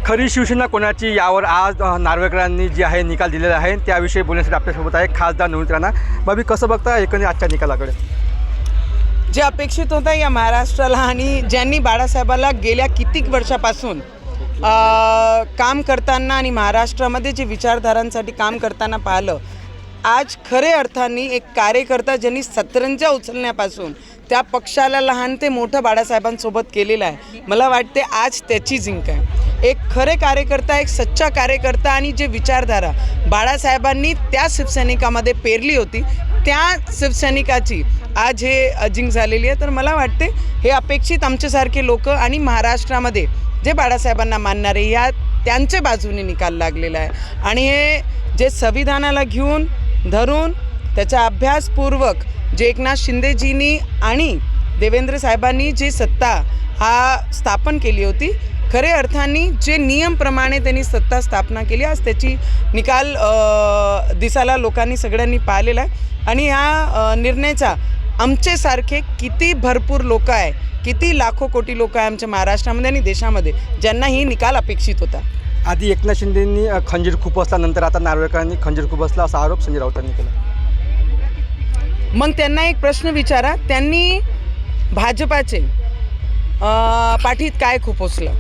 खरी शिवसेना कोणाची यावर आज नार्वेकरांनी जी आहे निकाल दिलेला आहे त्याविषयी बोलण्यासाठी आपल्यासोबत आहे खासदार नवनीत राणा. बाबी कसं बघता एकंदरीत आजच्या निकालाकडे? जे अपेक्षित होतं या महाराष्ट्राला आणि ज्यांनी बाळासाहेबाला गेल्या कितीक वर्षापासून काम करताना आणि महाराष्ट्रामध्ये जे विचारधारांसाठी काम करताना पाहिलं, आज खरे अर्थाने एक कार्यकर्ता ज्यांनी सतरंजा उचलण्यापासून त्या पक्षाला लहान ते मोठं बाळासाहेबांसोबत केलेलं आहे. मला वाटते आज त्याची जिंक आहे. एक खरे कार्यकर्ता, एक सच्चा कार्यकर्ता आणि जे विचारधारा बाळासाहेबांनी त्या शिवसैनिकामध्ये पेरली होती त्या शिवसैनिकाची आज हे अजिंक झालेली आहे. तर मला वाटते हे अपेक्षित आमच्यासारखे लोक आणि महाराष्ट्रामध्ये जे बाळासाहेबांना मानणारे या त्यांच्या बाजूने निकाल लागलेला आहे. आणि हे जे संविधानाला घेऊन धरून त्याचा अभ्यासपूर्वक जे एकनाथ शिंदेजींनी आणि देवेंद्र साहेबांनी जी सत्ता स्थापन केली होती, खरे अर्थाने जे नियमप्रमाणे त्यांनी सत्ता स्थापना केली, आज त्याची निकाल दिसायला लोकांनी सगळ्यांनी पाहिलेला आहे. आणि ह्या निर्णयाचा आमच्यासारखे किती भरपूर लोक आहे, किती लाखो कोटी लोक आहे आमच्या महाराष्ट्रामध्ये आणि देशामध्ये ज्यांना ही निकाल अपेक्षित होता. आधी एकनाथ शिंदेंनी खंजीर खुपसला, नंतर आता नार्वेकरांनी खंजीर खुपसला असा आरोप संजय राऊतांनी केला. मग त्यांना एक प्रश्न विचारा, त्यांनी भाजपाचे पाठीत काय खुपसलं?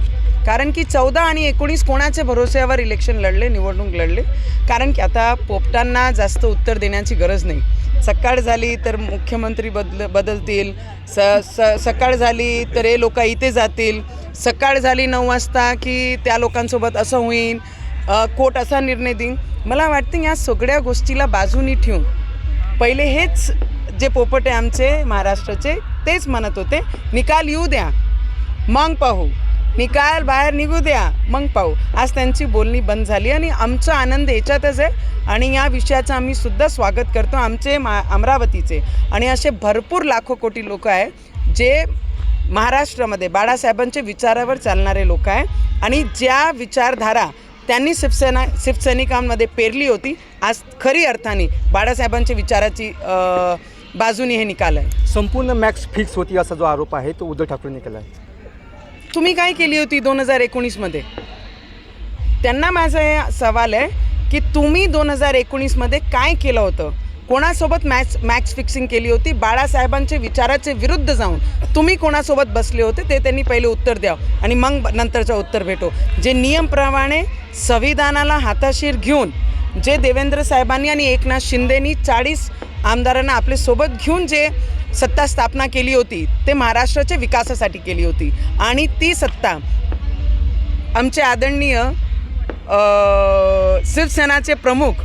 कारण की 14 आणि 19 कोणाच्या भरोश्यावर इलेक्शन लढले, निवडणूक लढले? कारण की आता पोपटांना जास्त उत्तर देण्याची गरज नाही. सकाळ झाली तर मुख्यमंत्री बदलतील, सकाळ झाली तर हे लोक इथे जातील, सकाळ झाली 9 वाजता की त्या लोकांसोबत असं होईल, कोर्ट असा निर्णय देईन. मला वाटतं या सगळ्या गोष्टीला बाजूनी ठेवून पहिले हेच जे पोपट आहे आमचे महाराष्ट्राचे तेच म्हणत होते, निकाल येऊ द्या मग पाहू, निकाल बाहेर निघू द्या मग पाहू. आज त्यांची बोलणी बंद झाली आणि आमचा आनंद याच्यातच आहे. आणि या विषयाचं आम्ही सुद्धा स्वागत करतो आमचे अमरावतीचे आणि असे भरपूर लाखो कोटी लोक आहे जे महाराष्ट्रामध्ये बाळासाहेबांच्या विचारावर चालणारे लोक आहे आणि ज्या विचारधारा त्यांनी शिवसैनिकांमध्ये पेरली होती, आज खरी अर्थाने बाळासाहेबांच्या विचाराची बाजूने हे निकाल आहे. संपूर्ण मॅक्स फिक्स होती असा जो आरोप आहे तो उद्धव ठाकरेंनी केला आहे. तुम्ही काय केली होती 2019मध्ये? त्यांना माझा हे सवाल आहे की तुम्ही 2019मध्ये काय केलं होतं? कोणासोबत मॅक्स फिक्सिंग केली होती? बाळासाहेबांचे विचाराचे विरुद्ध जाऊन तुम्ही कोणासोबत बसले होते ते त्यांनी पहिले उत्तर द्यावं आणि मग नंतरचं उत्तर भेटो. जे नियमप्रमाणे संविधानाला हाताशीर घेऊन जे देवेंद्र साहेबांनी आणि एकनाथ शिंदेनी 40 आमदारांना आपले सोबत घेऊन जे सत्ता स्थापना केली होती ते महाराष्ट्राच्या विकासासाठी केली होती. आणि ती सत्ता आमचे आदरणीय शिवसेनाचे प्रमुख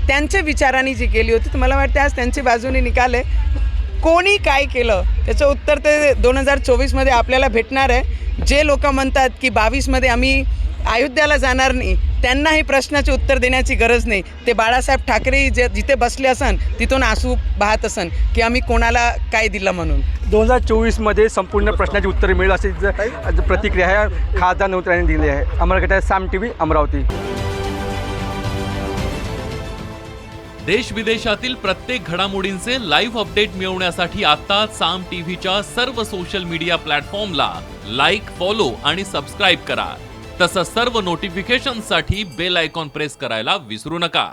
त्यांच्या विचारांनी जी केली होती, तर मला वाटते आज त्यांची बाजूने निकाल आहे. कोणी काय केलं त्याचं उत्तर ते 2024मध्ये आपल्याला भेटणार आहे. जे लोक म्हणतात की 22मध्ये आम्ही अयोध्याला जाणार नाही, त्यांना ही प्रश्नाचे उत्तर देण्याची गरज नाही. ते बाळासाहेब ठाकरे जिथे बसले असन तिथून आसू पाहत असन की आम्ही कोणाला काय दिलं म्हणून. 2024मध्ये संपूर्ण प्रश्नाची उत्तरे मिळेल अशी प्रतिक्रिया आहे खासदार नवनीत राणेंनी दिली आहे. अमरगटा साम TV अमरावती. देश विदेशातील प्रत्येक घडामोडींचे लाईव्ह अपडेट मिळवण्यासाठी आता साम टीव्हीच्या सर्व सोशल मीडिया प्लॅटफॉर्मला लाईक, फॉलो आणि सबस्क्राईब करा. तसंच सर्व नोटिफिकेशनसाठी बेल आयकॉन प्रेस करायला विसरू नका.